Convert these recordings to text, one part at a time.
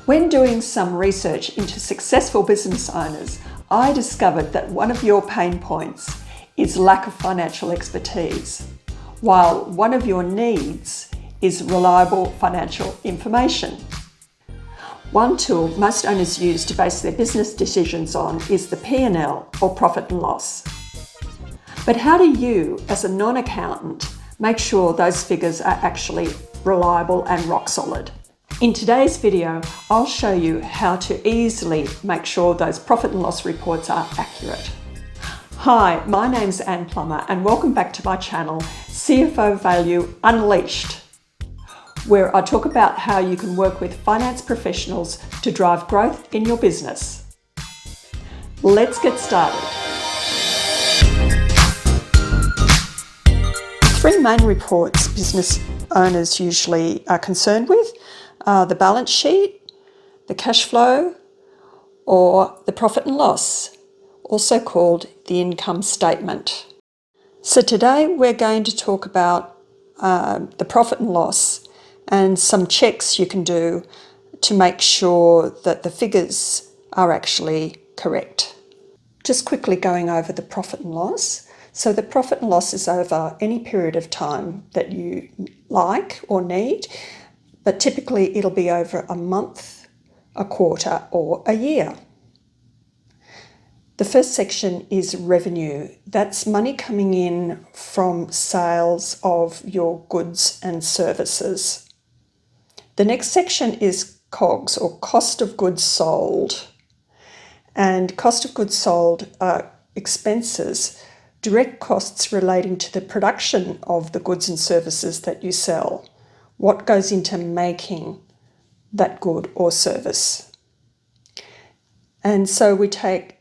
When doing some research into successful business owners, I discovered that one of your pain points is lack of financial expertise, while one of your needs is reliable financial information. One tool most owners use to base their business decisions on is the P&L or profit and loss. But how do you, as a non-accountant, make sure those figures are actually reliable and rock solid? In today's video, I'll show you how to easily make sure those profit and loss reports are accurate. Hi, my name's Anne Plummer and welcome back to my channel, CFO Value Unleashed, where I talk about how you can work with finance professionals to drive growth in your business. Let's get started. Three main reports business owners usually are concerned with are the balance sheet, the cash flow, or the profit and loss, also called the income statement. So today we're going to talk about the profit and loss and some checks you can do to make sure that the figures are actually correct. Just quickly going over the profit and loss. So the profit and loss is over any period of time that you like or need, but typically it'll be over a month, a quarter, or a year. The first section is revenue. That's money coming in from sales of your goods and services. The next section is COGS, or cost of goods sold. And cost of goods sold are expenses, direct costs relating to the production of the goods and services that you sell. What goes into making that good or service. And so we take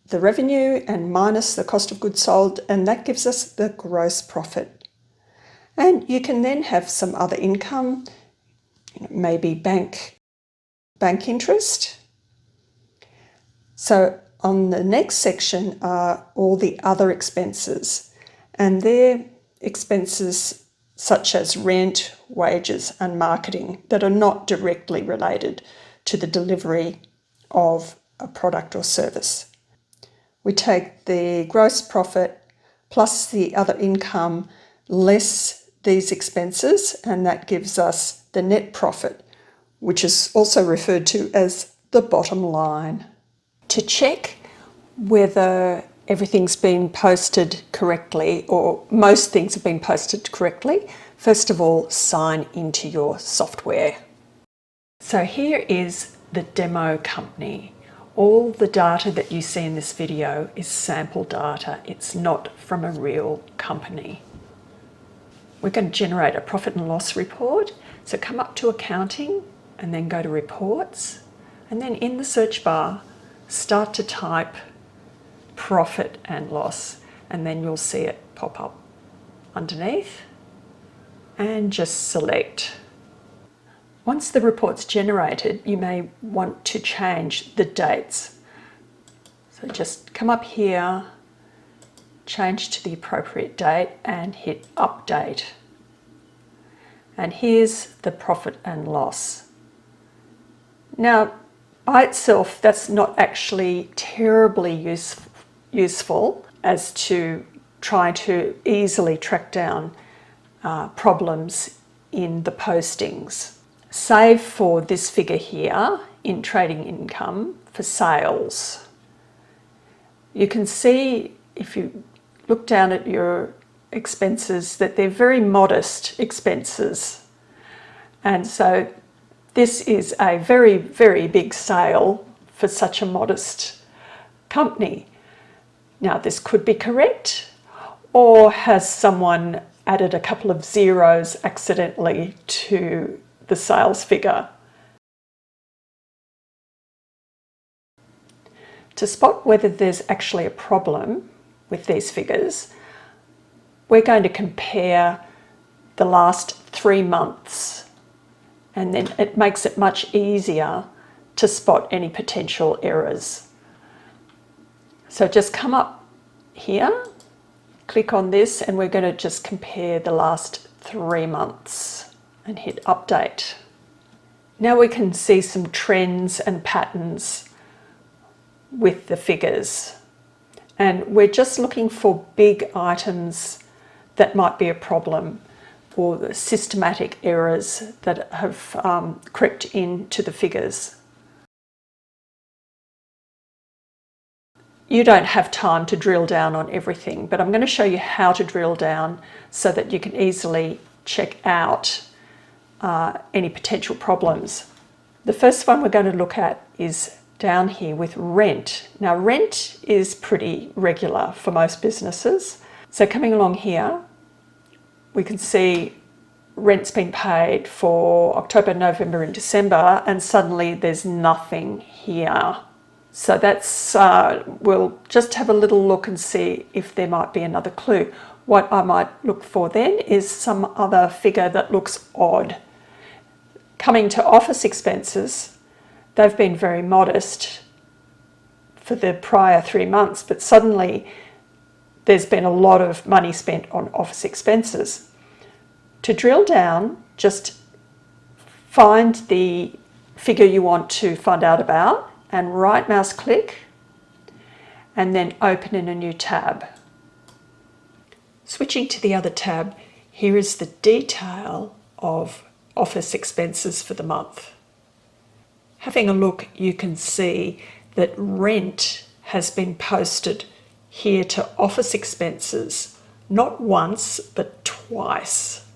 the revenue and minus the cost of goods sold, and that gives us the gross profit. And you can then have some other income, maybe bank interest. So on the next section are all the other expenses, and they're expenses such as rent, wages, and marketing that are not directly related to the delivery of a product or service. We take the gross profit plus the other income less these expenses, and that gives us the net profit, which is also referred to as the bottom line. To check whether everything's been posted correctly, or most things have been posted correctly, first of all, sign into your software. So here is the demo company. All the data that you see in this video is sample data. It's not from a real company. We're going to generate a profit and loss report. So come up to accounting and then go to reports. And then in the search bar, start to type profit and loss, and then you'll see it pop up underneath, and just select. Once the report's generated, you may want to change the dates. So just come up here, change to the appropriate date, and hit update. And here's the profit and loss. Now, by itself, that's not actually terribly useful as to try to easily track down problems in the postings. Save for this figure here in trading income for sales. You can see, if you look down at your expenses, that they're very modest expenses. And so this is a very, very big sale for such a modest company. Now, this could be correct, or has someone added a couple of zeros accidentally to the sales figure? To spot whether there's actually a problem with these figures, we're going to compare the last 3 months, and then it makes it much easier to spot any potential errors. So just come up here, click on this, and we're going to just compare the last 3 months and hit update. Now we can see some trends and patterns with the figures. And we're just looking for big items that might be a problem, or the systematic errors that have crept into the figures. You don't have time to drill down on everything, but I'm going to show you how to drill down so that you can easily check out any potential problems. The first one we're going to look at is down here with rent. Now, rent is pretty regular for most businesses. So coming along here, we can see rent's been paid for October, November and December, and suddenly there's nothing here. So that's, we'll just have a little look and see if there might be another clue. What I might look for then is some other figure that looks odd. Coming to office expenses, they've been very modest for the prior 3 months, but suddenly there's been a lot of money spent on office expenses. To drill down, just find the figure you want to find out about and right mouse click and then open in a new tab. Switching to the other tab, here is the detail of office expenses for the month. Having a look, you can see that rent has been posted here to office expenses, not once, but twice.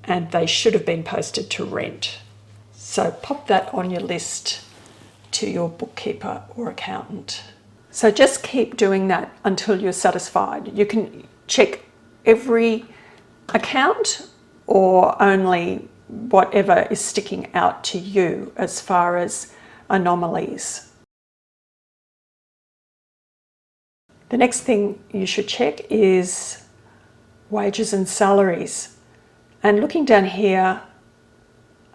And they should have been posted to rent. So pop that on your list to your bookkeeper or accountant. So just keep doing that until you're satisfied. You can check every account or only whatever is sticking out to you as far as anomalies. The next thing you should check is wages and salaries. And looking down here,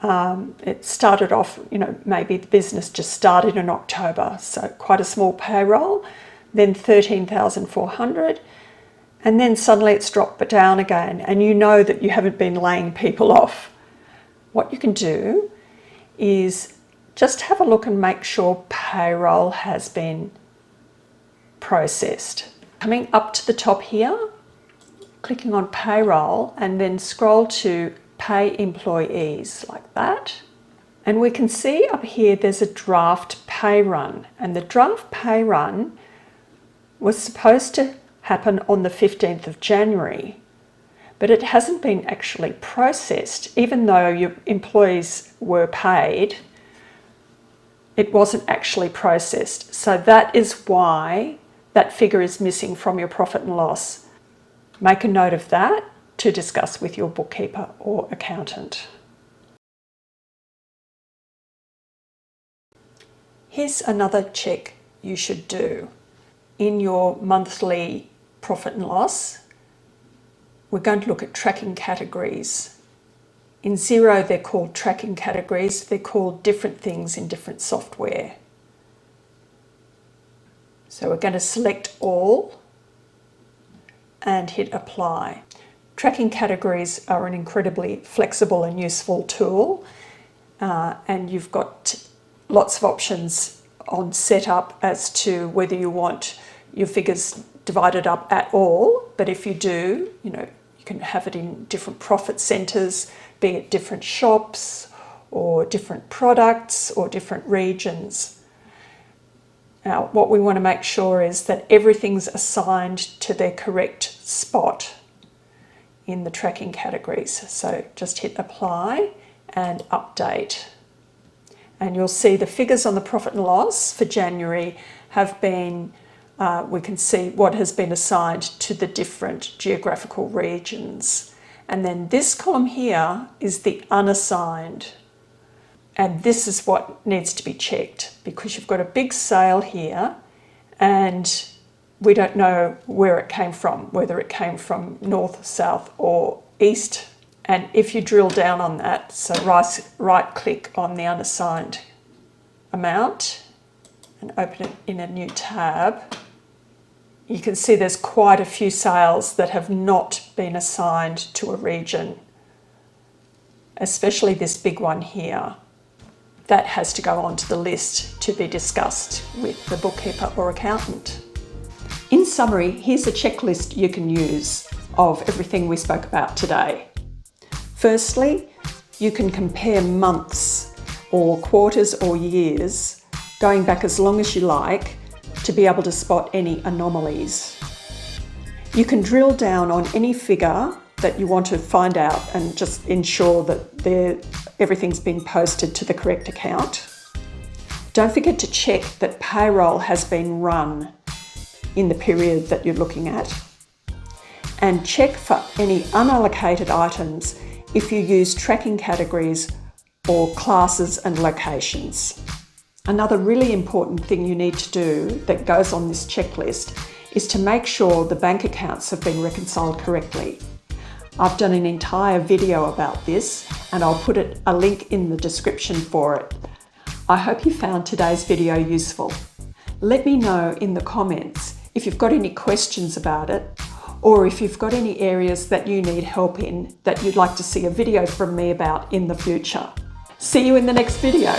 it started off, maybe the business just started in October, so quite a small payroll, then 13,400, and then suddenly it's dropped down again, and you know that you haven't been laying people off. What you can do is just have a look and make sure payroll has been processed. Coming up to the top here, clicking on payroll and then scroll to pay employees like that. And we can see up here there's a draft pay run, and the draft pay run was supposed to happen on the 15th of January. But it hasn't been actually processed. Even though your employees were paid, it wasn't actually processed. So that is why that figure is missing from your profit and loss. Make a note of that to discuss with your bookkeeper or accountant. Here's another check you should do. In your monthly profit and loss, we're going to look at tracking categories. In Xero, they're called tracking categories. They're called different things in different software. So we're going to select all and hit apply. Tracking categories are an incredibly flexible and useful tool, and you've got lots of options on setup as to whether you want your figures divided up at all. But if you do, you can have it in different profit centres, be it different shops or different products or different regions. Now, what we want to make sure is that everything's assigned to their correct spot in the tracking categories. So just hit apply and update. And you'll see the figures on the profit and loss for January have been, we can see what has been assigned to the different geographical regions. And then this column here is the unassigned. And this is what needs to be checked, because you've got a big sale here and we don't know where it came from, whether it came from north, south or east. And if you drill down on that, so right click on the unassigned amount and open it in a new tab, you can see there's quite a few sales that have not been assigned to a region, especially this big one here. that has to go onto the list to be discussed with the bookkeeper or accountant. In summary, here's a checklist you can use of everything we spoke about today. Firstly, you can compare months or quarters or years, going back as long as you like, to be able to spot any anomalies. You can drill down on any figure that you want to find out and just ensure that everything's been posted to the correct account. Don't forget to check that payroll has been run in the period that you're looking at. And check for any unallocated items if you use tracking categories or classes and locations. Another really important thing you need to do that goes on this checklist is to make sure the bank accounts have been reconciled correctly. I've done an entire video about this and I'll put a link in the description for it. I hope you found today's video useful. Let me know in the comments if you've got any questions about it, or if you've got any areas that you need help in that you'd like to see a video from me about in the future. See you in the next video.